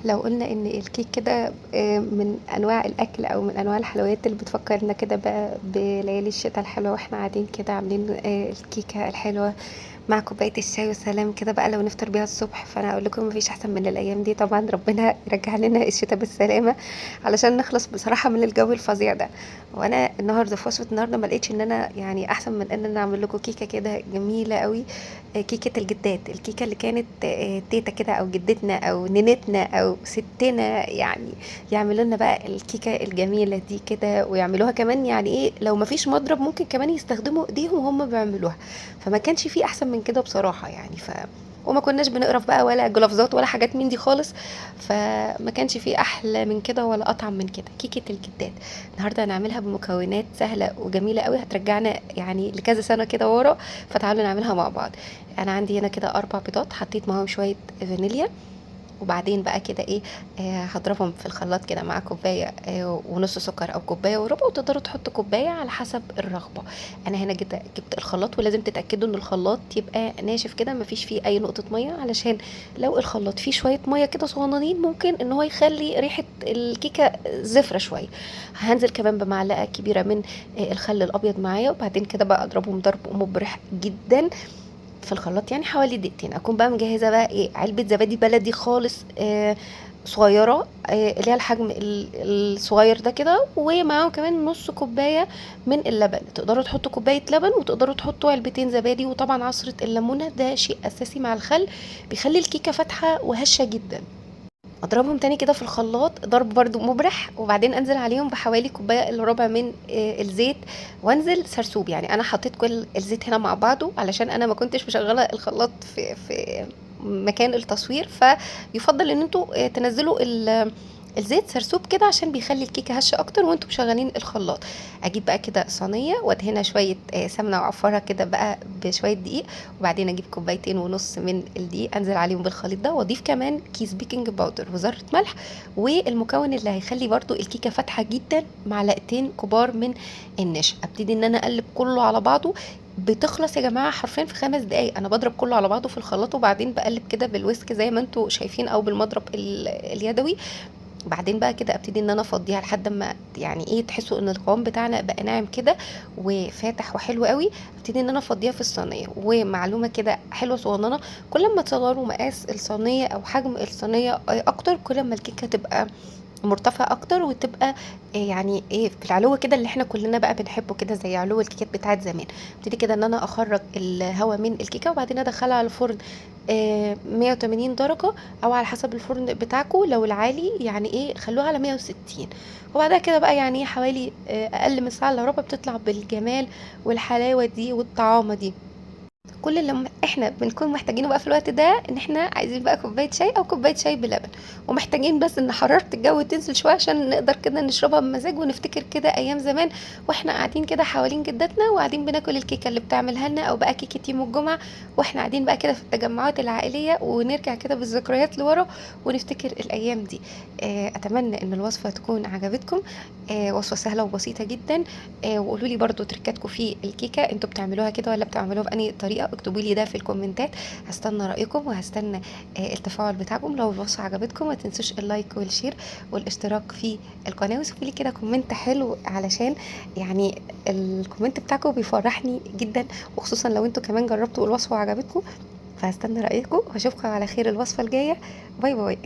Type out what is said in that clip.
لو قلنا ان الكيك كده من انواع الاكل او من انواع الحلويات اللي بتفكرنا كده بقى بليالي الشتاء الحلوه، واحنا قاعدين كده عاملين الكيكه الحلوه مع كوبايه الشاي والسلام كده بقى لو نفطر بيها الصبح. فانا اقول لكم مفيش احسن من الايام دي طبعا، ربنا يرجع لنا الشتاء بالسلامه علشان نخلص بصراحه من الجو الفظيع ده. وانا النهارده في وصفه النهارده ما لقيتش ان انا يعني احسن من ان انا اعمل لكم كيكه كده جميله قوي. كيكة الجدات، الكيكة اللي كانت تيتا كده او جدتنا او نينتنا او ستنا يعني يعملوا لنا بقى الكيكة الجميلة دي كده، ويعملوها كمان يعني ايه لو ما فيش مضرب ممكن كمان يستخدموا ايديهم وهم بيعملوها. فما كانش في احسن من كده بصراحة يعني. وما كناش بنقرف بقى ولا جلافزات ولا حاجات من دي خالص. فما كانش في احلى من كده ولا اطعم من كده كيكة الجدات. النهارده هنعملها بمكونات سهلة وجميلة قوي هترجعنا يعني لكذا سنة كده ورا. فتعالوا نعملها مع بعض. انا عندي هنا كده 4 بيضات، حطيت معاهم شويه فانيليا. وبعدين بقى كده ايه، هضربهم في الخلاط كده مع كوبايه ونص سكر او كوبايه وربع، وتقدروا تحطوا كوبايه على حسب الرغبه. انا هنا جبت الخلاط، ولازم تتاكدوا ان الخلاط يبقى ناشف كده مفيش فيه اي نقطه ميه، علشان لو الخلاط فيه شويه ميه كده صغننين ممكن ان هو يخلي ريحه الكيكه زفره شويه. هنزل كمان بمعلقه كبيره من الخل الابيض معايا، وبعدين كده بقى اضربهم ضرب مبرح جدا في الخلاط، يعني حوالي دقيقتين. اكون بقى مجهزه بقى ايه علبه زبادي بلدي خالص صغيره، اللي هي الحجم الصغير ده كده، ومعاهم كمان نص كوبايه من اللبن. تقدروا تحطوا كوبايه لبن وتقدروا تحطوا علبتين زبادي، وطبعا عصره الليمونه ده شيء اساسي مع الخل، بيخلي الكيكه فاتحه وهشه جدا. اضربهم تاني كده في الخلاط ضرب برضو مبرح، وبعدين انزل عليهم بحوالي كوبايه الا ربع من الزيت، وانزل سرسوب. يعني انا حطيت كل الزيت هنا مع بعضه علشان انا ما كنتش مشغله الخلاط في مكان التصوير، فيفضل ان انتوا تنزلوا الزيت سرسوب كده عشان بيخلي الكيكه هشه اكتر وانتوا مشغلين الخلاط. اجيب بقى كده صينيه وادهنها شويه سمنه واعفرها كده بقى بشويه دقيق، وبعدين اجيب كوبايتين ونص من الدقيق انزل عليهم بالخليط ده، واضيف كمان كيس بيكنج باودر وذره ملح. والمكون اللي هيخلي برضو الكيكه فاتحه جدا معلقتين كبار من النشا. ابتدي ان انا اقلب كله على بعضه. بتخلص يا جماعه حرفيا في 5 دقايق. انا بضرب كله على بعضه في الخلاط، وبعدين بقلب كده بالويسك زي ما انتوا شايفين او بالمضرب اليدوي. بعدين بقى كده ابتدي ان انا افضيها لحد ما يعني ايه تحسوا ان القوام بتاعنا بقى ناعم كده وفاتح وحلو قوي. ابتدي ان انا افضيها في الصينيه. ومعلومه كده حلوه صغننه، كل ما تصغروا مقاس الصينيه او حجم الصينيه اكتر، كل ما الكيكه تبقى مرتفع اكتر، وتبقى يعني ايه في العلو كده اللي احنا كلنا بقى بنحبه كده زي علو الكيكات بتاعت زمان. ابتدي كده ان انا اخرج الهواء من الكيكه، وبعدين ادخلها على الفرن 180 درجه، او على حسب الفرن بتاعكم. لو العالي يعني ايه خلوها على 160. وبعدها كده بقى يعني ايه حوالي اقل من ساعه الا ربع بتطلع بالجمال والحلاوه دي والطعامه دي. كل اللي احنا بنكون محتاجينه بقى في الوقت ده ان احنا عايزين بقى كوبايه شاي او كوبايه شاي بلبن، ومحتاجين بس ان حراره الجو تنزل شويه عشان نقدر كده نشربها بمزاج ونفتكر كده ايام زمان واحنا قاعدين كده حوالين جدتنا وقاعدين بناكل الكيكه اللي بتعملها لنا، او بقى كيكه يوم الجمعه واحنا قاعدين بقى كده في التجمعات العائليه، ونرجع كده بالذكريات لورا ونفتكر الايام دي. اتمنى ان الوصفه تكون عجبتكم. وصفه سهله وبسيطه جدا. وقولوا لي برضو تركاتكم في الكيكه، انتوا بتعملوها كده ولا بتعملوها بأني طريقه؟ اكتبوا لي ده في الكومنتات. هستنى رايكم وهستنى التفاعل بتاعكم. لو الوصفه عجبتكم ما تنسوش اللايك والشير والاشتراك في القناه، وسيبوا لي كده كومنت حلو علشان يعني الكومنت بتاعكم بيفرحني جدا، وخصوصا لو انتوا كمان جربتوا الوصفه وعجبتكم. فهستنى رايكم واشوفكم على خير الوصفه الجايه. باي باي.